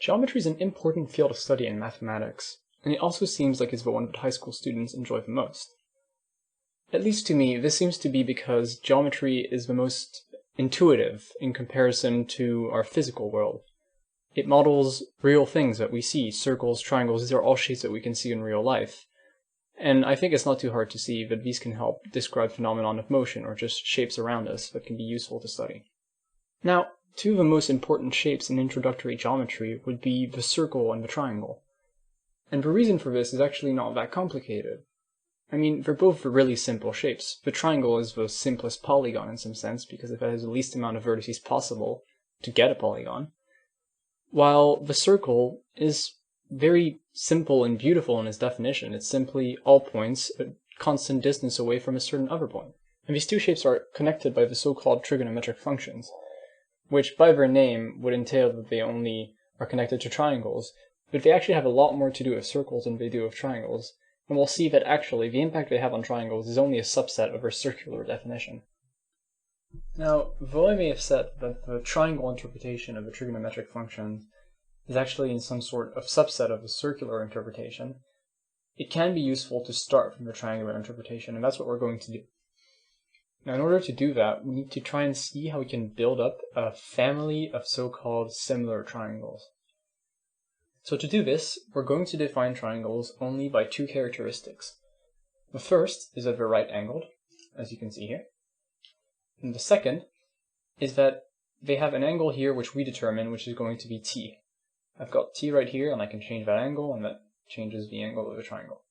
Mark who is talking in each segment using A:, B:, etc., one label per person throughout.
A: Geometry is an important field of study in mathematics, and it also seems like it's the one that high school students enjoy the most. At least to me, this seems to be because geometry is the most intuitive in comparison to our physical world. It models real things that we see, circles, triangles, these are all shapes that we can see in real life. And I think it's not too hard to see that these can help describe phenomena of motion or just shapes around us that can be useful to study. Now, two of the most important shapes in introductory geometry would be the circle and the triangle. And the reason for this is actually not that complicated. I mean, they're both really simple shapes. The triangle is the simplest polygon in some sense because it has the least amount of vertices possible to get a polygon, while the circle is very simple and beautiful in its definition. It's simply all points a constant distance away from a certain other point. And these two shapes are connected by the so-called trigonometric functions, which by their name would entail that they only are connected to triangles, but they actually have a lot more to do with circles than they do with triangles, and we'll see that actually the impact they have on triangles is only a subset of their circular definition. Now, though I may have said that the triangle interpretation of the trigonometric functions is actually in some sort of subset of the circular interpretation, it can be useful to start from the triangular interpretation, and that's what we're going to do. Now, in order to do that, we need to try and see how we can build up a family of so-called similar triangles. So to do this, we're going to define triangles only by two characteristics. The first is that they're right-angled, as you can see here. And the second is that they have an angle here which we determine, which is going to be t. I've got t right here, and I can change that angle, and that changes the angle of the triangle.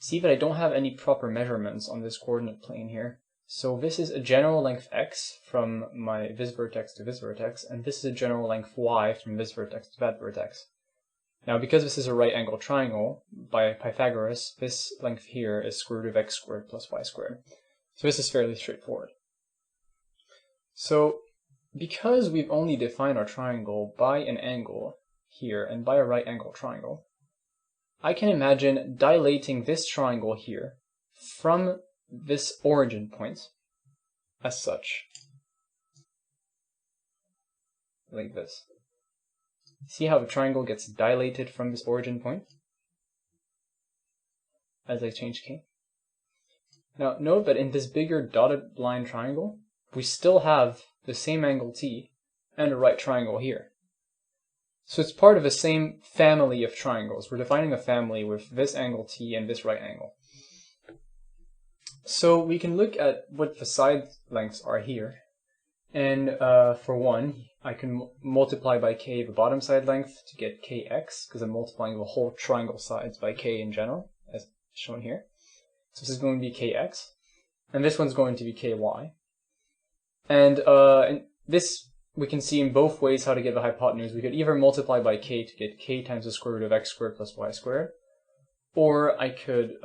A: See that I don't have any proper measurements on this coordinate plane here. So this is a general length x from this vertex to this vertex, and this is a general length y from this vertex to that vertex. Now, because this is a right angle triangle, by Pythagoras, this length here is square root of x squared plus y squared. So this is fairly straightforward. So, because we've only defined our triangle by an angle here and by a right angle triangle, I can imagine dilating this triangle here from this origin point as such, like this. See how the triangle gets dilated from this origin point as I change k? Now note that in this bigger dotted line triangle, we still have the same angle t and a right triangle here. So it's part of the same family of triangles. We're defining a family with this angle t and this right angle. So we can look at what the side lengths are here. And for one, I can multiply by k the bottom side length to get kx, because I'm multiplying the whole triangle sides by k in general, as shown here. So this is going to be kx, and this one's going to be ky. And this we can see in both ways how to get the hypotenuse. We could either multiply by k to get k times the square root of x squared plus y squared, or I could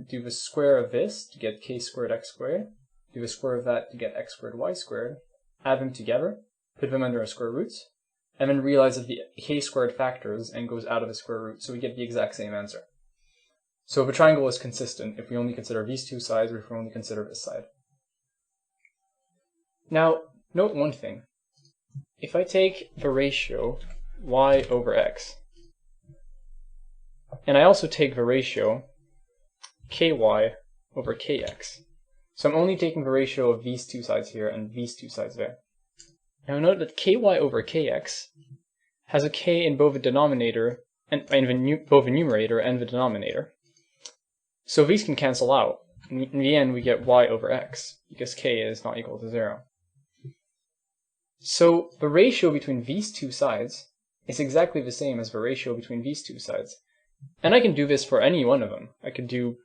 A: do the square of this to get k squared x squared, do the square of that to get x squared y squared, add them together, put them under our square roots, and then realize that the k squared factors and goes out of the square root, so we get the exact same answer. So the triangle is consistent if we only consider these two sides or if we only consider this side. Now, note one thing. If I take the ratio y over x, and I also take the ratio ky over kx, so I'm only taking the ratio of these two sides here and these two sides there. Now note that ky over kx has a k in both the denominator and both the numerator and the denominator. So these can cancel out. In the end, we get y over x, because k is not equal to 0. So the ratio between these two sides is exactly the same as the ratio between these two sides. And I can do this for any one of them. I could do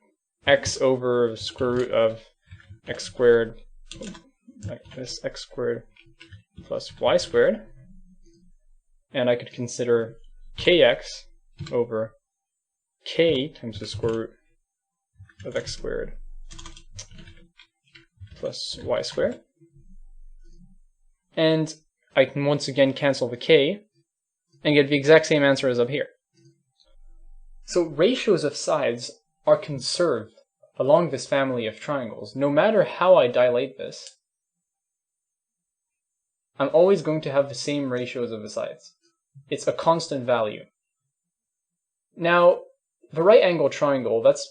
A: x over square root of x squared, like this, x squared plus y squared. And I could consider kx over k times the square root of x squared plus y squared. And I can once again cancel the k and get the exact same answer as up here. So ratios of sides are conserved along this family of triangles. No matter how I dilate this, I'm always going to have the same ratios of the sides. it's a constant value. Now, the right angle triangle, that's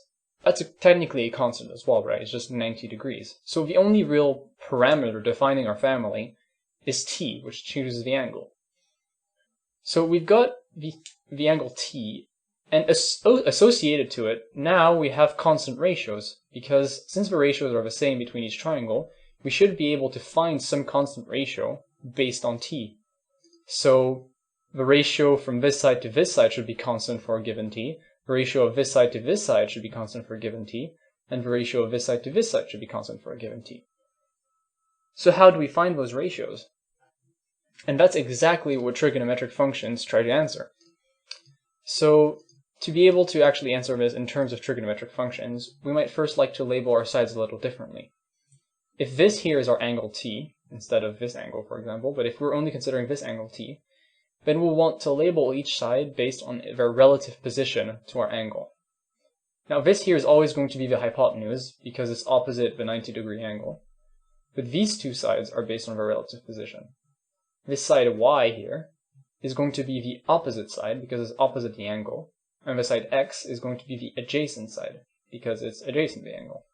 A: technically a constant as well, right? It's just 90 degrees. So the only real parameter defining our family is t, which chooses the angle. So we've got the angle t, and associated to it, now we have constant ratios, because since the ratios are the same between each triangle, we should be able to find some constant ratio based on t. So the ratio from this side to this side should be constant for a given t, the ratio of this side to this side should be constant for a given t, and the ratio of this side to this side should be constant for a given t. So how do we find those ratios? And that's exactly what trigonometric functions try to answer. So to be able to actually answer this in terms of trigonometric functions, we might first like to label our sides a little differently. If this here is our angle t, instead of this angle, for example, but if we're only considering this angle t, then we'll want to label each side based on their relative position to our angle. Now this here is always going to be the hypotenuse, because it's opposite the 90-degree angle. But these two sides are based on their relative position. This side y here is going to be the opposite side, because it's opposite the angle, and the side x is going to be the adjacent side, because it's adjacent to the angle.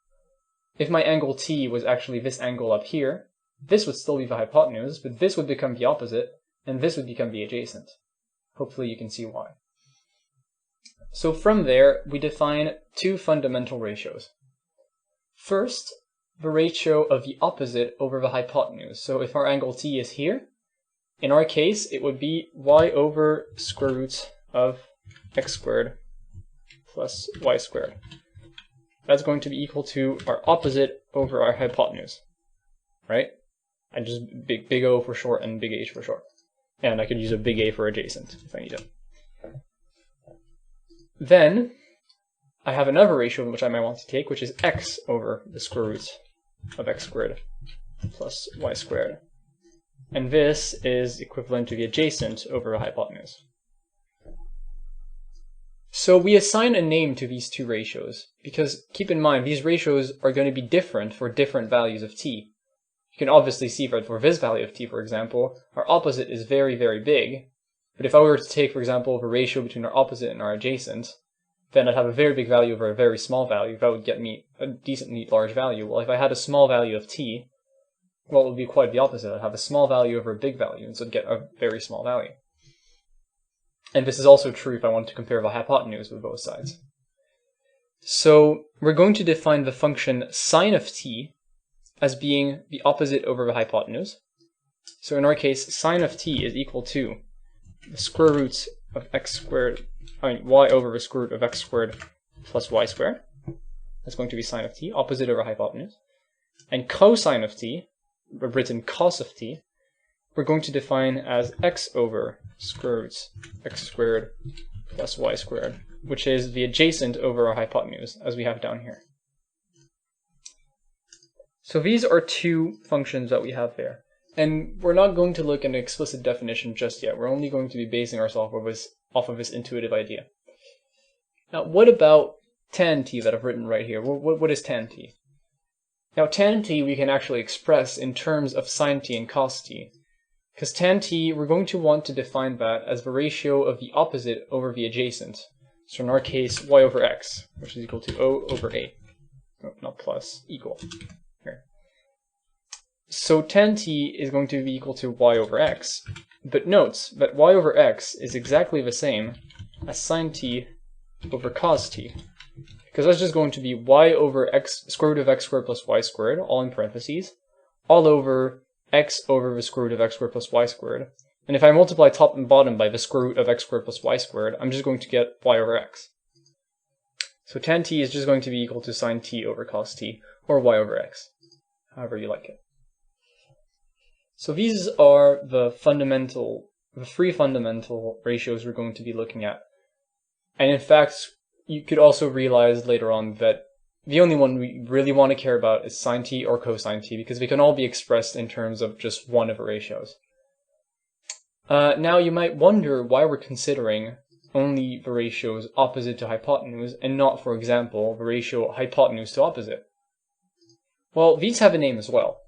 A: If my angle t was actually this angle up here, this would still be the hypotenuse, but this would become the opposite, and this would become the adjacent. Hopefully you can see why. So from there, we define two fundamental ratios. First, the ratio of the opposite over the hypotenuse. So if our angle t is here, in our case, it would be y over square root of x squared plus y squared. That's going to be equal to our opposite over our hypotenuse, right? And just big O for short and big H for short. And I could use a big A for adjacent if I need it. Then I have another ratio which I might want to take, which is x over the square root of x squared plus y squared. And this is equivalent to the adjacent over a hypotenuse. So we assign a name to these two ratios, because keep in mind, these ratios are going to be different for different values of t. You can obviously see that for this value of t, for example, our opposite is very, very big. But if I were to take, for example, the ratio between our opposite and our adjacent, then I'd have a very big value over a very small value. That would get me a decently large value. Well, if I had a small value of t, well, it would be quite the opposite. I'd have a small value over a big value, and so I'd get a very small value. And this is also true if I want to compare the hypotenuse with both sides. So we're going to define the function sine of t as being the opposite over the hypotenuse. So in our case, sine of t is equal to the square root of x squared, y over the square root of x squared plus y squared. That's going to be sine of t, opposite over hypotenuse. And cosine of t, written cos of t, we're going to define as x over square root x squared plus y squared, which is the adjacent over our hypotenuse, as we have down here. So these are two functions that we have there. And we're not going to look at an explicit definition just yet. We're only going to be basing ourselves off of this intuitive idea. Now, what about tan t that I've written right here? What is tan t? Now, tan t we can actually express in terms of sine t and cos t. Because tan t, we're going to want to define that as the ratio of the opposite over the adjacent. So in our case, y over x, which is equal to O over A. No, not plus, equal. Here. So tan t is going to be equal to y over x. But note that y over x is exactly the same as sine t over cos t. Because that's just going to be y over x, square root of x squared plus y squared, all in parentheses, all over x over the square root of x squared plus y squared. And if I multiply top and bottom by the square root of x squared plus y squared, I'm just going to get y over x. So tan t is just going to be equal to sine t over cos t, or y over x, however you like it. So these are the three fundamental ratios we're going to be looking at. And in fact, you could also realize later on that the only one we really want to care about is sine t or cosine t, because they can all be expressed in terms of just one of the ratios. Now you might wonder why we're considering only the ratios opposite to hypotenuse and not, for example, the ratio hypotenuse to opposite. Well, these have a name as well.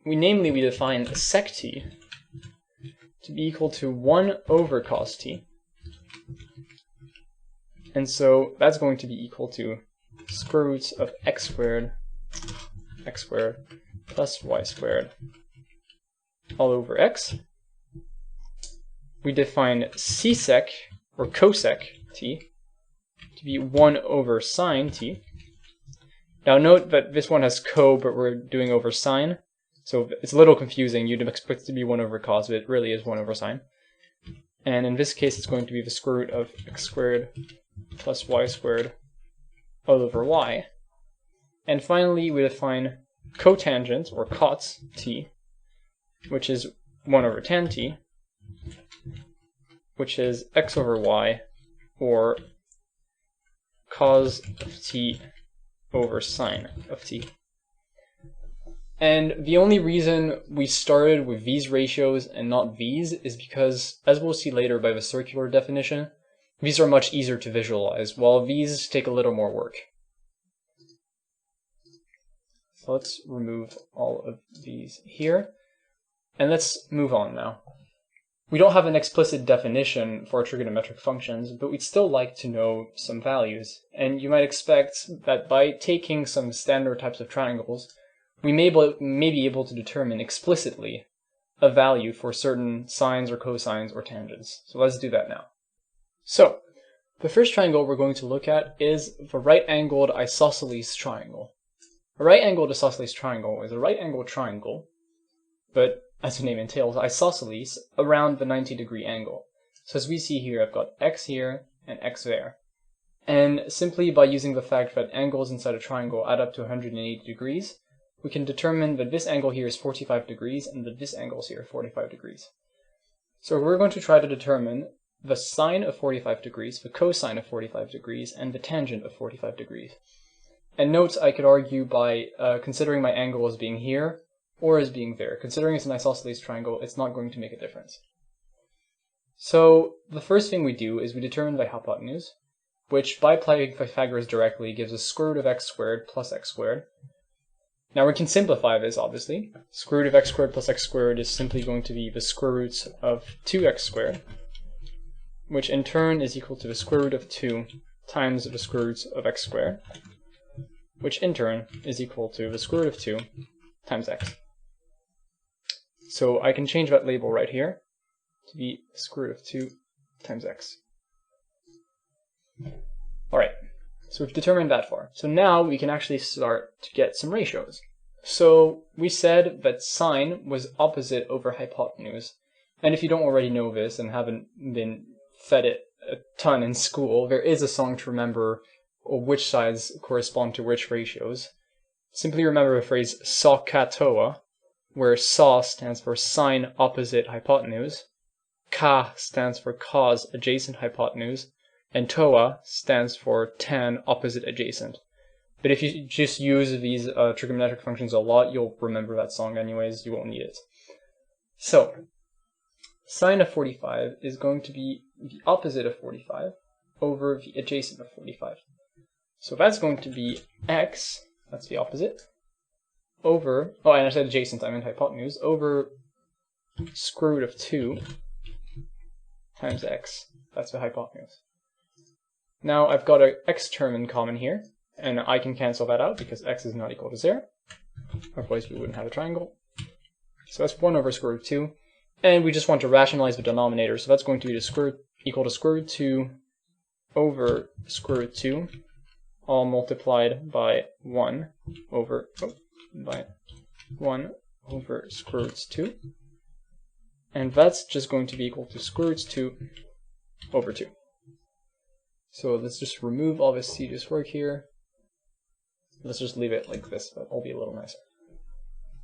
A: We define sec t to be equal to 1 over cos t. And so that's going to be equal to square roots of x squared plus y squared all over x. We define csec, or cosec t, to be 1 over sine t. Now note that this one has co, but we're doing over sine, so it's a little confusing. You'd expect it to be 1 over cos, but it really is 1 over sine. And in this case, it's going to be the square root of x squared plus y squared all over y. And finally, we define cotangent, or cots t, which is 1 over tan t, which is x over y, or cos of t over sine of t. And the only reason we started with these ratios and not these is because, as we'll see later by the circular definition, these are much easier to visualize, while these take a little more work. So let's remove all of these here, and let's move on now. We don't have an explicit definition for trigonometric functions, but we'd still like to know some values, and you might expect that by taking some standard types of triangles, we may be able to determine explicitly a value for certain sines or cosines or tangents. So let's do that now. So, the first triangle we're going to look at is the right-angled isosceles triangle. A right-angled isosceles triangle is a right-angled triangle, but as the name entails, isosceles around the 90-degree angle. So as we see here, I've got x here and x there. And simply by using the fact that angles inside a triangle add up to 180 degrees, we can determine that this angle here is 45 degrees and that this angle is here 45 degrees. So we're going to try to determine the sine of 45 degrees, the cosine of 45 degrees, and the tangent of 45 degrees. And note, I could argue by considering my angle as being here or as being there. Considering it's an isosceles triangle, it's not going to make a difference. So the first thing we do is we determine the hypotenuse, which by applying Pythagoras directly gives us square root of x squared plus x squared. Now we can simplify this, obviously. Square root of x squared plus x squared is simply going to be the square root of 2x squared, which in turn is equal to the square root of 2 times the square root of x squared, which in turn is equal to the square root of 2 times x. So I can change that label right here to be square root of 2 times x. Alright, so we've determined that far. So now we can actually start to get some ratios. So we said that sine was opposite over hypotenuse. And if you don't already know this and haven't been fed it a ton in school, there is a song to remember which sides correspond to which ratios. Simply remember the phrase SOHCAHTOA, where SO stands for sine opposite hypotenuse, CA stands for cos adjacent hypotenuse, and TOA stands for tan opposite adjacent. But if you just use these trigonometric functions a lot, you'll remember that song anyways, you won't need it. So, sine of 45 is going to be the opposite of 45 over the adjacent of 45. So that's going to be x, that's the opposite, over, oh, and I said adjacent, I meant hypotenuse, over square root of 2 times x, that's the hypotenuse. Now I've got an x term in common here, and I can cancel that out because x is not equal to 0, otherwise we wouldn't have a triangle. So that's 1 over square root of 2, and we just want to rationalize the denominator, so that's going to be equal to square root 2 over square root 2, all multiplied by 1 over square root 2, and that's just going to be equal to square root 2 over 2. So let's just remove all this tedious work here. Let's just leave it like this, but it'll be a little nicer.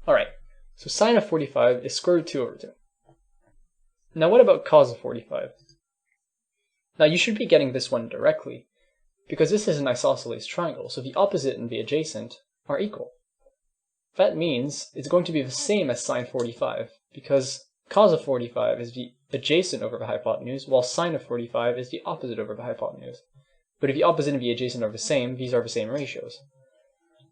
A: Alright, so sine of 45 is square root 2 over 2. Now what about cos of 45? Now you should be getting this one directly, because this is an isosceles triangle, so the opposite and the adjacent are equal. That means it's going to be the same as sine 45, because cos of 45 is the adjacent over the hypotenuse, while sine of 45 is the opposite over the hypotenuse. But if the opposite and the adjacent are the same, these are the same ratios.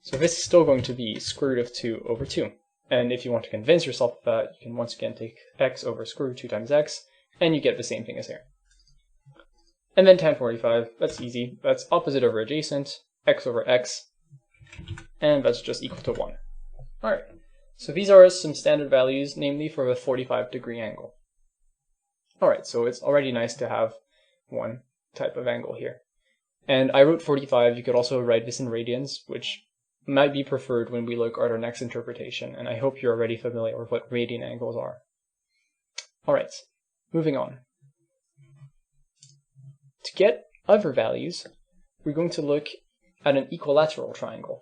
A: So this is still going to be square root of 2 over 2. And if you want to convince yourself of that, you can once again take x over square root 2 times x, and you get the same thing as here. And then tan 45, that's easy. That's opposite over adjacent, x over x, and that's just equal to 1. Alright, so these are some standard values, namely for a 45-degree angle. Alright, so it's already nice to have one type of angle here. And I wrote 45, you could also write this in radians, which might be preferred when we look at our next interpretation, and I hope you're already familiar with what radian angles are. Alright, moving on. To get other values, we're going to look at an equilateral triangle.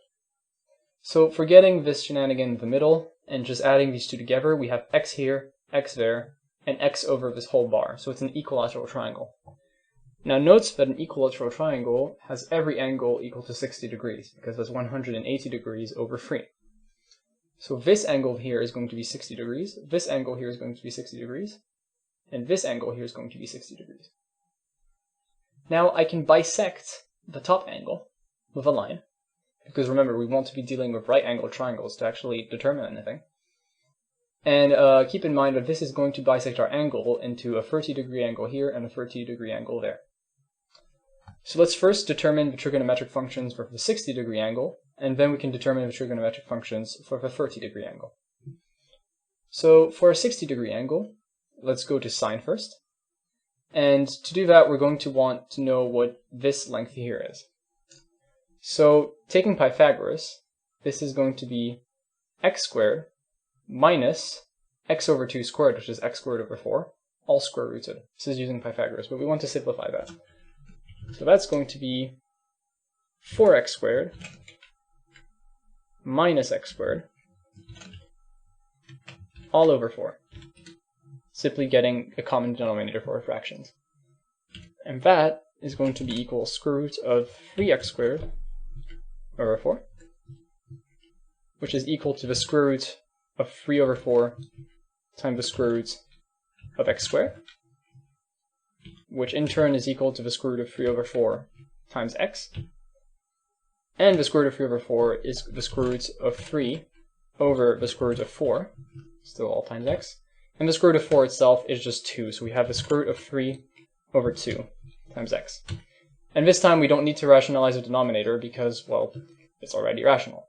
A: So for getting this shenanigan in the middle, and just adding these two together, we have x here, x there, and x over this whole bar, so it's an equilateral triangle. Now note that an equilateral triangle has every angle equal to 60 degrees, because that's 180 degrees over 3. So this angle here is going to be 60 degrees, this angle here is going to be 60 degrees, and this angle here is going to be 60 degrees. Now I can bisect the top angle with a line, because remember, we want to be dealing with right angle triangles to actually determine anything. And keep in mind that this is going to bisect our angle into a 30-degree angle here and a 30-degree angle there. So let's first determine the trigonometric functions for the 60-degree angle, and then we can determine the trigonometric functions for the 30-degree angle. So for a 60-degree angle, let's go to sine first. And to do that, we're going to want to know what this length here is. So taking Pythagoras, this is going to be x squared minus x over 2 squared, which is x squared over 4, all square rooted. This is using Pythagoras, but we want to simplify that. So that's going to be 4x squared minus x squared all over 4. Simply getting a common denominator for our fractions. And that is going to be equal square root of 3x squared over 4, which is equal to the square root of 3 over 4 times the square root of x squared, which in turn is equal to the square root of 3 over 4 times x, and the square root of 3 over 4 is the square root of 3 over the square root of 4, still all times x, and the square root of 4 itself is just 2, so we have the square root of 3 over 2 times x. And this time we don't need to rationalize the denominator because, well, it's already rational.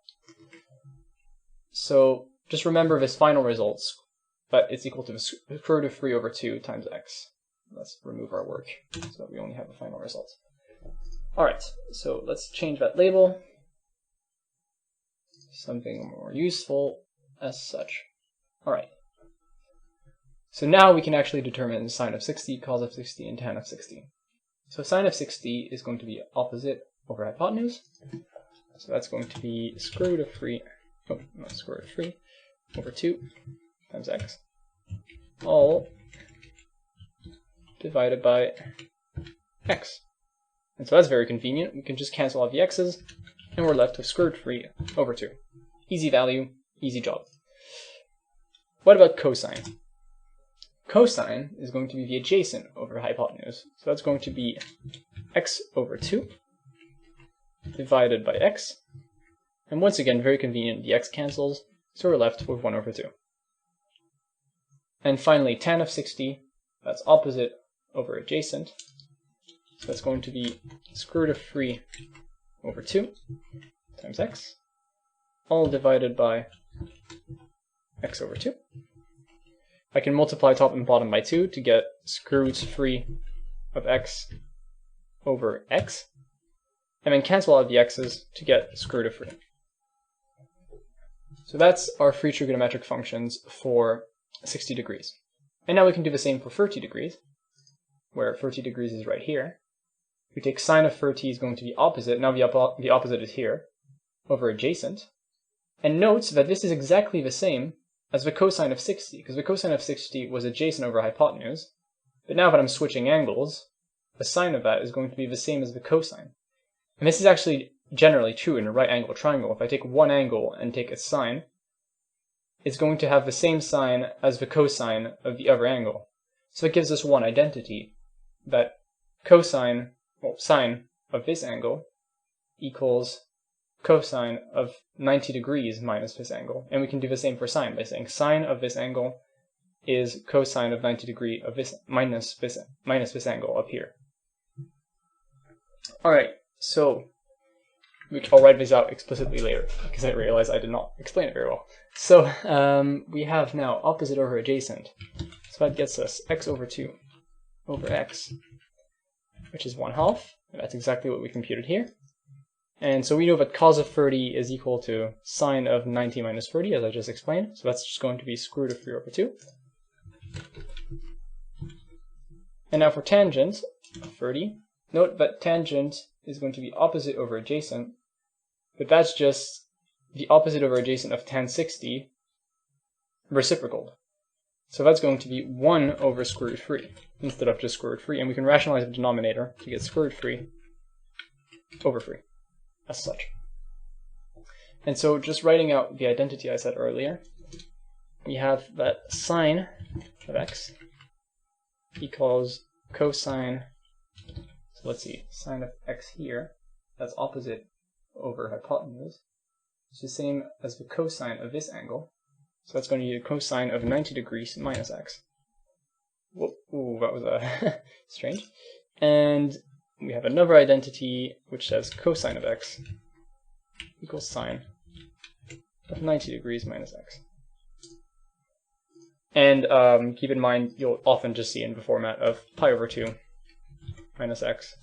A: So just remember this final results, but it's equal to the square root of 3 over 2 times x. Let's remove our work so that we only have the final result. Alright, so let's change that label. Something more useful as such. Alright. So now we can actually determine sine of 60, cos of 60, and tan of 60. So sine of 60 is going to be opposite over hypotenuse. So that's going to be square root of 3, oh, not square root of 3 over 2 times x, all divided by x. And so that's very convenient. We can just cancel out the x's, and we're left with square root of 3 over 2. Easy value, easy job. What about cosine? Cosine is going to be the adjacent over hypotenuse. So that's going to be x over 2 divided by x. And once again, very convenient, the x cancels, so we're left with 1 over 2. And finally, tan of 60, that's opposite over adjacent. So that's going to be square root of 3 over 2 times x, all divided by x over 2. I can multiply top and bottom by 2 to get square root 3 of x over x, and then cancel out the x's to get square root of 3. So that's our three trigonometric functions for 60 degrees. And now we can do the same for 30 degrees, where 30 degrees is right here. We take sine of 30 is going to be opposite, now the opposite is here, over adjacent. And note that this is exactly the same as the cosine of 60, because the cosine of 60 was adjacent over hypotenuse, but now that I'm switching angles, the sine of that is going to be the same as the cosine. And this is actually generally true in a right angle triangle. If I take one angle and take a sine, it's going to have the same sign as the cosine of the other angle. So it gives us one identity, that cosine, well, sine of this angle equals cosine of 90 degrees minus this angle. And we can do the same for sine by saying sine of this angle is cosine of 90 degree of this minus this angle up here. Alright, so I'll write this out explicitly later because I realized I did not explain it very well. So we have now opposite over adjacent. So that gets us x over 2 over x, which is 1/2. And that's exactly what we computed here. And so we know that cos of 30 is equal to sine of 90 minus 30, as I just explained. So that's just going to be square root of 3 over 2. And now for tangent of 30, note that tangent is going to be opposite over adjacent, but that's just the opposite over adjacent of tan 60 reciprocaled. So that's going to be 1 over square root 3 instead of just square root 3, and we can rationalize the denominator to get square root 3 over 3 as such. And so just writing out the identity I said earlier, we have that sine of x equals cosine, so let's see, sine of x here, that's opposite over hypotenuse, it's the same as the cosine of this angle, so that's going to be a cosine of 90 degrees minus x. Whoa, ooh, that was strange. And we have another identity which says cosine of x equals sine of 90 degrees minus x. And keep in mind, you'll often just see in the format of pi over 2 minus x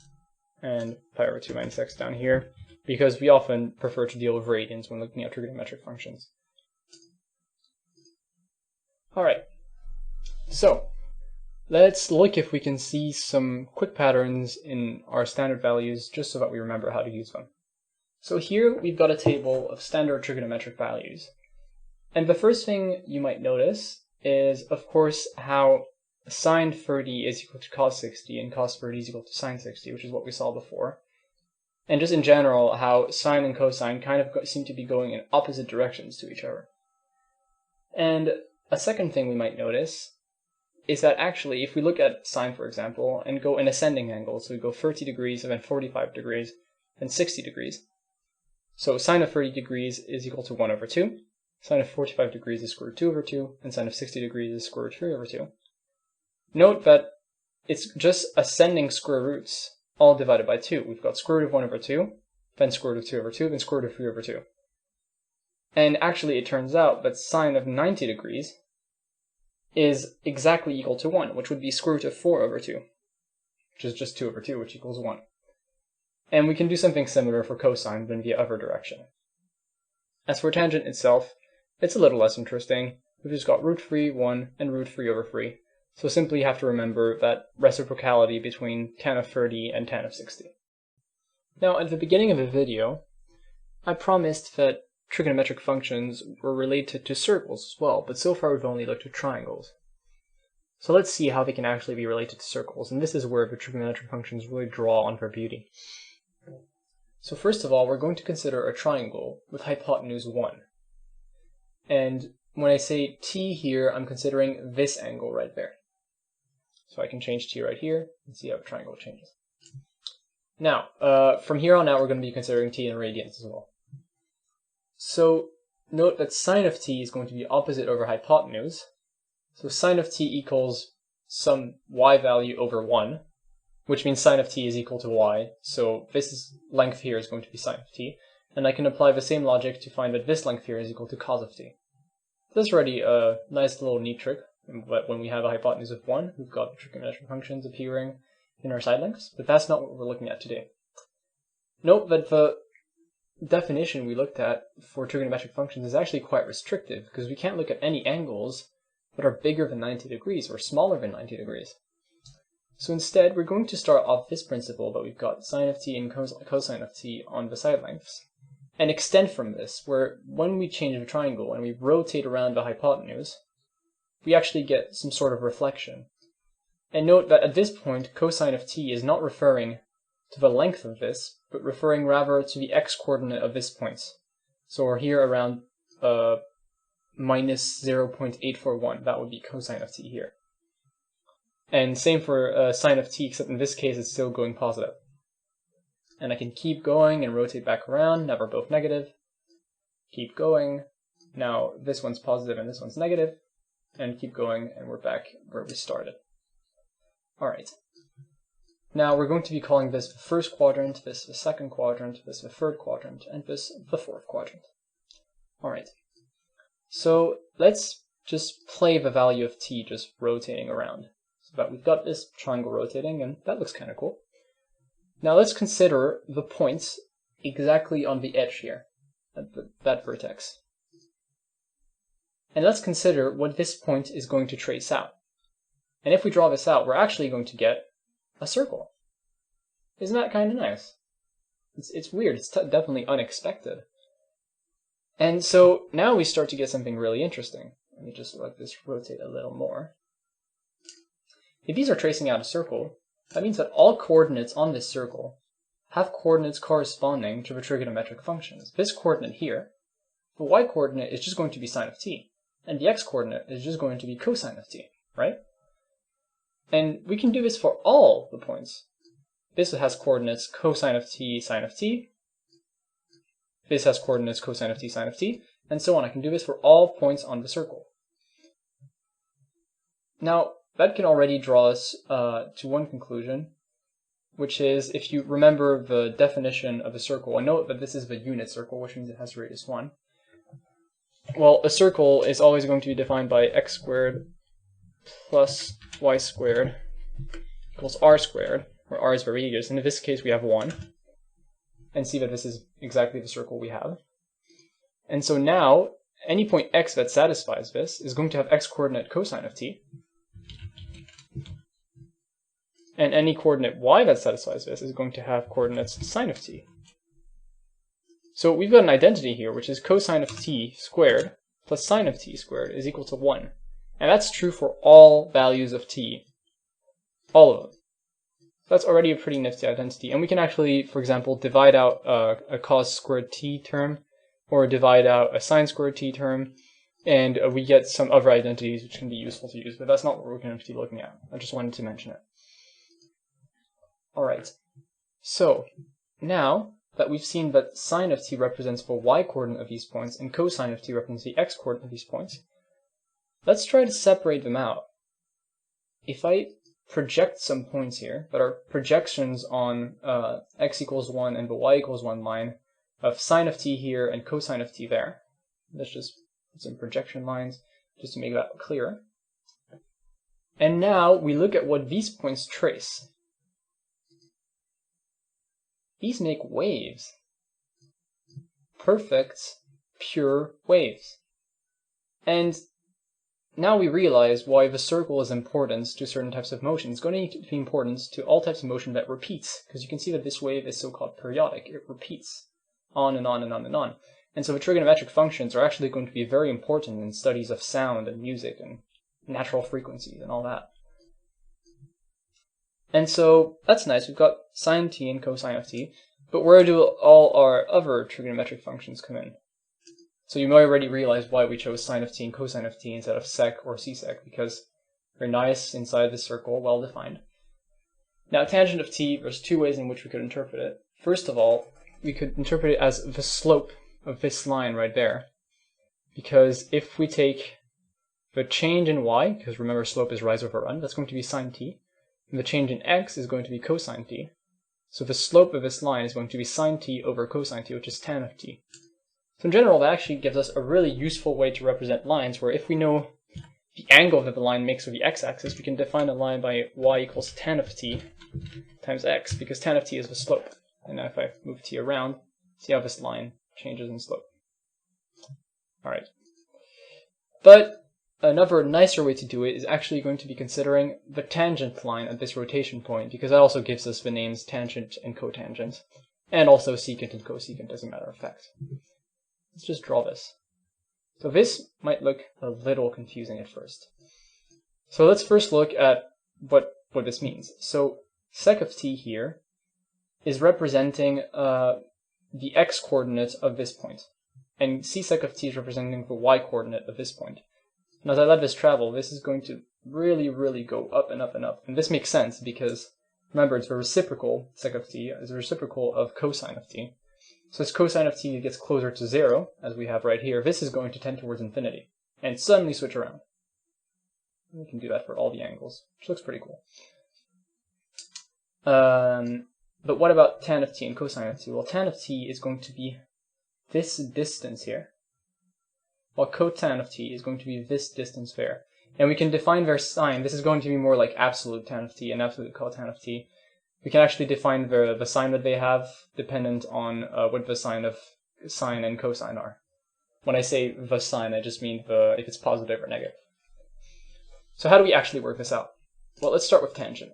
A: and pi over 2 minus x down here, because we often prefer to deal with radians when looking at trigonometric functions. Alright, so let's look if we can see some quick patterns in our standard values just so that we remember how to use them. So here we've got a table of standard trigonometric values. And the first thing you might notice is, of course, how sine 30 is equal to cos 60 and cos 30 is equal to sine 60, which is what we saw before. And just in general, how sine and cosine kind of seem to be going in opposite directions to each other. And a second thing we might notice is that actually, if we look at sine, for example, and go in ascending angles, so we go 30 degrees and then 45 degrees, then 60 degrees. So sine of 30 degrees is equal to 1 over 2. Sine of 45 degrees is square root 2 over 2, and sine of 60 degrees is square root 3 over 2. Note that it's just ascending square roots, all divided by 2. We've got square root of 1 over 2, then square root of 2 over 2, then square root of 3 over 2. And actually it turns out that sine of 90 degrees is exactly equal to 1, which would be square root of 4 over 2, which is just 2 over 2, which equals 1. And we can do something similar for cosine, but in the other direction. As for tangent itself, it's a little less interesting. We've just got root 3, 1, and root 3 over 3. So simply you have to remember that reciprocality between tan of 30 and tan of 60. Now, at the beginning of the video, I promised that trigonometric functions were related to circles as well, but so far we've only looked at triangles. So let's see how they can actually be related to circles, and this is where the trigonometric functions really draw on their beauty. So first of all, we're going to consider a triangle with hypotenuse 1. And when I say t here, I'm considering this angle right there. So I can change t right here and see how the triangle changes. Now, from here on out, we're going to be considering t in radians as well. So note that sine of t is going to be opposite over hypotenuse. So sine of t equals some y value over 1, which means sine of t is equal to y. So this length here is going to be sine of t. And I can apply the same logic to find that this length here is equal to cos of t. That's already a nice little neat trick. But when we have a hypotenuse of 1, we've got the trigonometric functions appearing in our side lengths. But that's not what we're looking at today. Note that the definition we looked at for trigonometric functions is actually quite restrictive, because we can't look at any angles that are bigger than 90 degrees or smaller than 90 degrees. So instead, we're going to start off this principle that we've got sine of t and cosine of t on the side lengths, and extend from this, where when we change the triangle and we rotate around the hypotenuse, we actually get some sort of reflection. And note that at this point, cosine of t is not referring to the length of this, but referring rather to the x-coordinate of this point. So we're here around minus 0.841, that would be cosine of t here. And same for sine of t, except in this case it's still going positive. And I can keep going and rotate back around. Now we're both negative. Keep going. Now this one's positive and this one's negative. And keep going, and we're back where we started. Alright. Now we're going to be calling this the first quadrant, this the second quadrant, this the third quadrant, and this the fourth quadrant. Alright. So let's just play the value of t just rotating around. So that we've got this triangle rotating, and that looks kind of cool. Now let's consider the points exactly on the edge here, that vertex. And let's consider what this point is going to trace out. And if we draw this out, we're actually going to get a circle. Isn't that kind of nice? It's weird, it's definitely unexpected. And so now we start to get something really interesting. Let me just let this rotate a little more. If these are tracing out a circle, that means that all coordinates on this circle have coordinates corresponding to the trigonometric functions. This coordinate here, the y-coordinate is just going to be sine of t, and the x-coordinate is just going to be cosine of t, right? And we can do this for all the points. This has coordinates cosine of t, sine of t. This has coordinates cosine of t, sine of t, and so on. I can do this for all points on the circle. Now, that can already draw us to one conclusion, which is, if you remember the definition of a circle, and note that this is the unit circle, which means it has radius 1. Well, a circle is always going to be defined by x squared plus y squared equals r squared, where r is the radius, and in this case we have 1. And see that this is exactly the circle we have. And so now, any point x that satisfies this is going to have x-coordinate cosine of t. And any coordinate y that satisfies this is going to have coordinates sine of t. So we've got an identity here, which is cosine of t squared plus sine of t squared is equal to 1. And that's true for all values of t. All of them. That's already a pretty nifty identity. And we can actually, for example, divide out a cos squared t term, or divide out a sine squared t term, and we get some other identities which can be useful to use, but that's not what we're going to be looking at. I just wanted to mention it. Alright, so now that we've seen that sine of t represents the y-coordinate of these points, and cosine of t represents the x-coordinate of these points, let's try to separate them out. If I project some points here that are projections on x equals 1 and the y equals 1 line of sine of t here and cosine of t there, let's just put some projection lines just to make that clearer. And now we look at what these points trace. These make waves. Perfect, pure waves. And now we realize why the circle is important to certain types of motion. It's going to be important to all types of motion that repeats, because you can see that this wave is so-called periodic. It repeats on and on and on and on. And so the trigonometric functions are actually going to be very important in studies of sound and music and natural frequencies and all that. And so that's nice. We've got sine t and cosine of t, but where do all our other trigonometric functions come in? So you may already realize why we chose sine of t and cosine of t instead of sec or csec, because they're nice inside the circle, well defined. Now tangent of t, there's two ways in which we could interpret it. First of all, we could interpret it as the slope of this line right there, because if we take the change in y, because remember slope is rise over run, that's going to be sine t, and the change in x is going to be cosine t. So the slope of this line is going to be sine t over cosine t, which is tan of t. So in general, that actually gives us a really useful way to represent lines, where if we know the angle that the line makes with the x-axis, we can define a line by y equals tan of t times x, because tan of t is the slope. And now if I move t around, see how this line changes in slope. Alright. But another nicer way to do it is actually going to be considering the tangent line at this rotation point, because that also gives us the names tangent and cotangent, and also secant and cosecant as a matter of fact. Let's just draw this. So this might look a little confusing at first. So let's first look at what this means. So sec of t here is representing the x-coordinate of this point, and c sec of t is representing the y-coordinate of this point. And as I let this travel, this is going to really, really go up and up and up. And this makes sense because remember it's the reciprocal, sec of t, is the reciprocal of cosine of t. So as cosine of t gets closer to 0, as we have right here, this is going to tend towards infinity, and suddenly switch around. We can do that for all the angles, which looks pretty cool. But what about tan of t and cosine of t? Well, tan of t is going to be this distance here, while cotan of t is going to be this distance there. And we can define their sign. This is going to be more like absolute tan of t and absolute cotan of t. We can actually define the sign that they have dependent on what the sign of sine and cosine are. When I say the sign, I just mean if it's positive or negative. So how do we actually work this out? Well, let's start with tangent.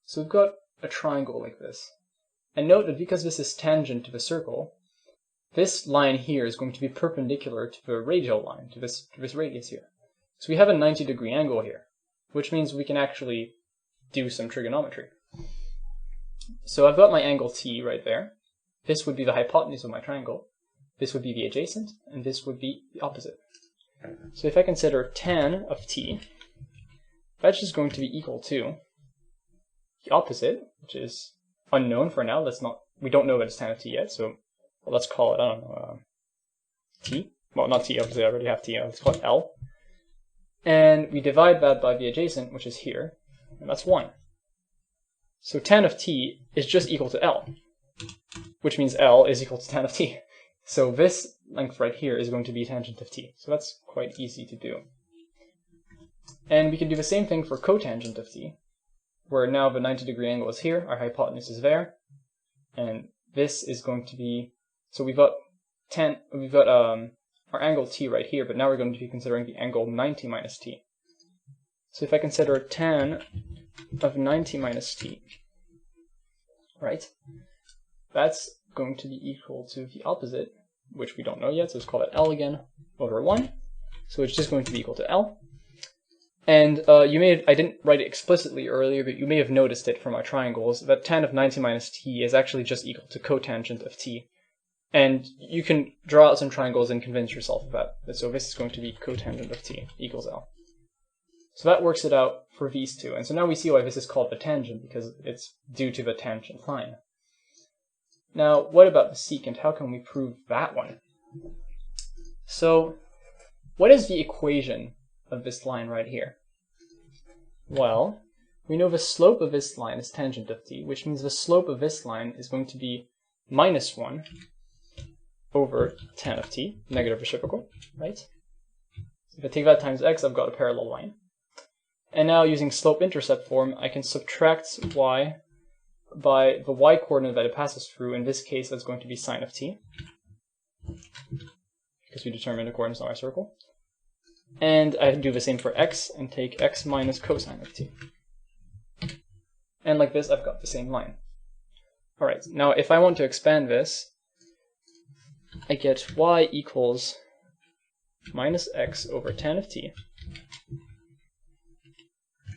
A: So we've got a triangle like this. And note that because this is tangent to the circle, this line here is going to be perpendicular to the radial line, to this radius here. So we have a 90-degree angle here, which means we can actually do some trigonometry. So I've got my angle t right there. This would be the hypotenuse of my triangle. This would be the adjacent, and this would be the opposite. So if I consider tan of t, that's just going to be equal to the opposite, which is unknown for now. We don't know that it's tan of t yet, so let's call it, I don't know, t. Well, not t, obviously I already have t, let's call it L. And we divide that by the adjacent, which is here, and that's 1. So tan of t is just equal to L, which means L is equal to tan of t. So this length right here is going to be tangent of t. So that's quite easy to do. And we can do the same thing for cotangent of t, where now the 90-degree angle is here, our hypotenuse is there, and this is going to be, so we've got our angle t right here, but now we're going to be considering the angle 90 minus t. So if I consider tan of 90 minus t, right, that's going to be equal to the opposite, which we don't know yet, so let's call it L again, over 1. So it's just going to be equal to L. And I didn't write it explicitly earlier, but you may have noticed it from our triangles, that tan of 90 minus t is actually just equal to cotangent of t. And you can draw out some triangles and convince yourself of that. So this is going to be cotangent of t equals L. So that works it out for these two. And so now we see why this is called the tangent, because it's due to the tangent line. Now, what about the secant? How can we prove that one? So, what is the equation of this line right here? Well, we know the slope of this line is tangent of t, which means the slope of this line is going to be minus 1 over tan of t, negative reciprocal, right? So if I take that times x, I've got a parallel line. And now using slope-intercept form, I can subtract y by the y-coordinate that it passes through. In this case, that's going to be sine of t, because we determined the coordinates on our circle. And I do the same for x, and take x minus cosine of t. And like this, I've got the same line. Alright, now if I want to expand this, I get y equals minus x over tan of t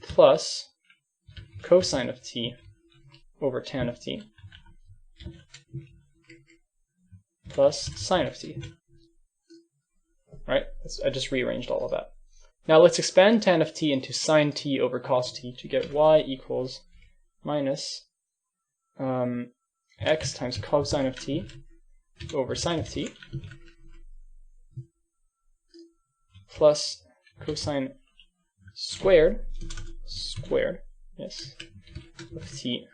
A: plus cosine of t over tan of t plus sine of t. Right? I just rearranged all of that. Now let's expand tan of t into sine t over cos t to get y equals minus x times cosine of t over sine of t plus cosine squared, yes, of t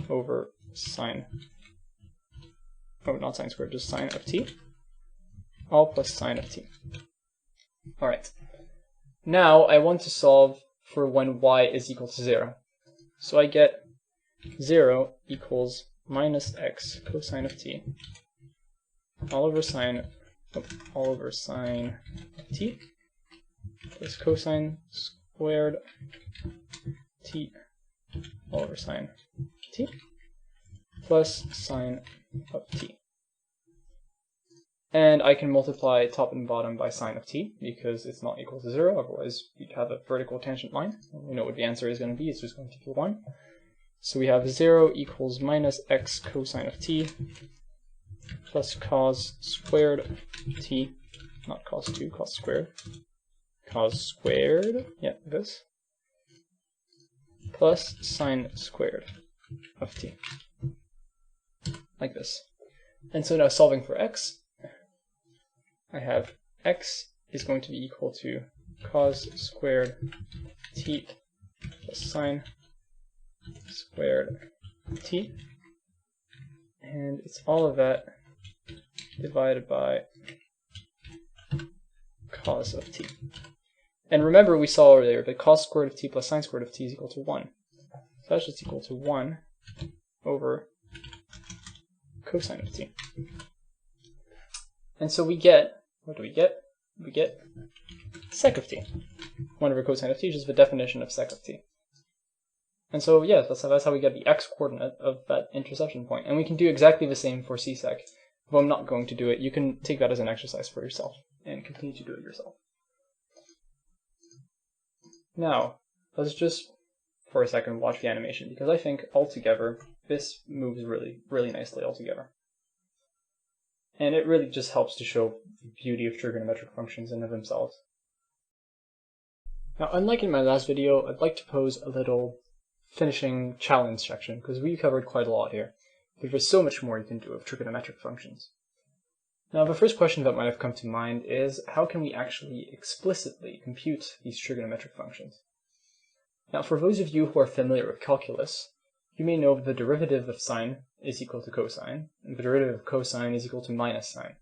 A: over sine, oh, not sine squared, just sine of t, all plus sine of t. Alright, now I want to solve for when y is equal to 0. So I get 0 equals minus x cosine of t all over sine t plus cosine squared t all over sine t plus sine of t. And I can multiply top and bottom by sine of t because it's not equal to 0, otherwise we'd have a vertical tangent line. We know what the answer is going to be, it's just going to be 1. So we have 0 equals minus x cosine of t plus cos squared t, not cos 2, cos squared, yeah, this, plus sine squared of t, like this. And so now solving for x, I have x is going to be equal to cos squared t plus sine squared t, and it's all of that divided by cos of t. And remember, we saw earlier that cos squared of t plus sine squared of t is equal to 1. So that's just equal to 1 over cosine of t. And so we get, what do we get? We get sec of t. 1 over cosine of t is just the definition of sec of t. And so, yeah, that's how we get the x-coordinate of that intersection point. And we can do exactly the same for c-sec. If I'm not going to do it, you can take that as an exercise for yourself and continue to do it yourself. Now, let's just, for a second, watch the animation, because I think altogether, this moves really, really nicely altogether. And it really just helps to show the beauty of trigonometric functions in and of themselves. Now, unlike in my last video, I'd like to pose a little finishing challenge section, because we covered quite a lot here. But there's so much more you can do with trigonometric functions. Now, the first question that might have come to mind is, how can we actually explicitly compute these trigonometric functions? Now, for those of you who are familiar with calculus, you may know that the derivative of sine is equal to cosine, and the derivative of cosine is equal to minus sine.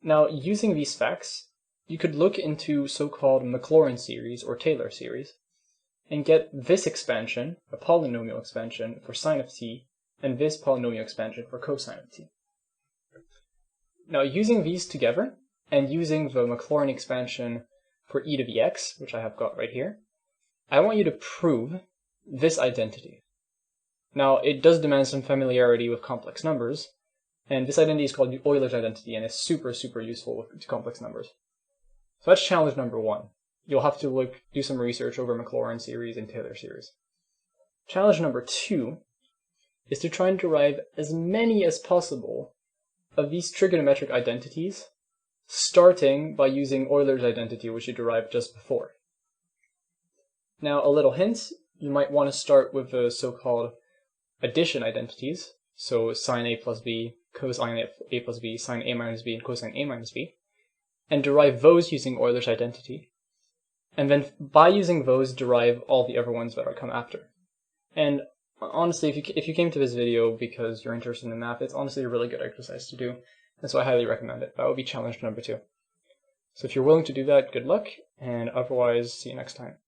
A: Now, using these facts, you could look into so-called Maclaurin series or Taylor series, and get this expansion, a polynomial expansion for sine of t, and this polynomial expansion for cosine of t. Now, using these together, and using the Maclaurin expansion for e to the x, which I have got right here, I want you to prove this identity. Now, it does demand some familiarity with complex numbers, and this identity is called the Euler's identity, and it's super, super useful with complex numbers. So that's challenge number 1. You'll have to do some research over Maclaurin series and Taylor series. Challenge number 2 is to try and derive as many as possible of these trigonometric identities, starting by using Euler's identity, which you derived just before. Now, a little hint, you might want to start with the so-called addition identities, so sine a plus b, cosine a plus b, sine a minus b, and cosine a minus b, and derive those using Euler's identity. And then by using those, derive all the other ones that are come after. And honestly, if you came to this video because you're interested in math, it's honestly a really good exercise to do, and so I highly recommend it. That would be challenge number 2. So if you're willing to do that, good luck, and otherwise, see you next time.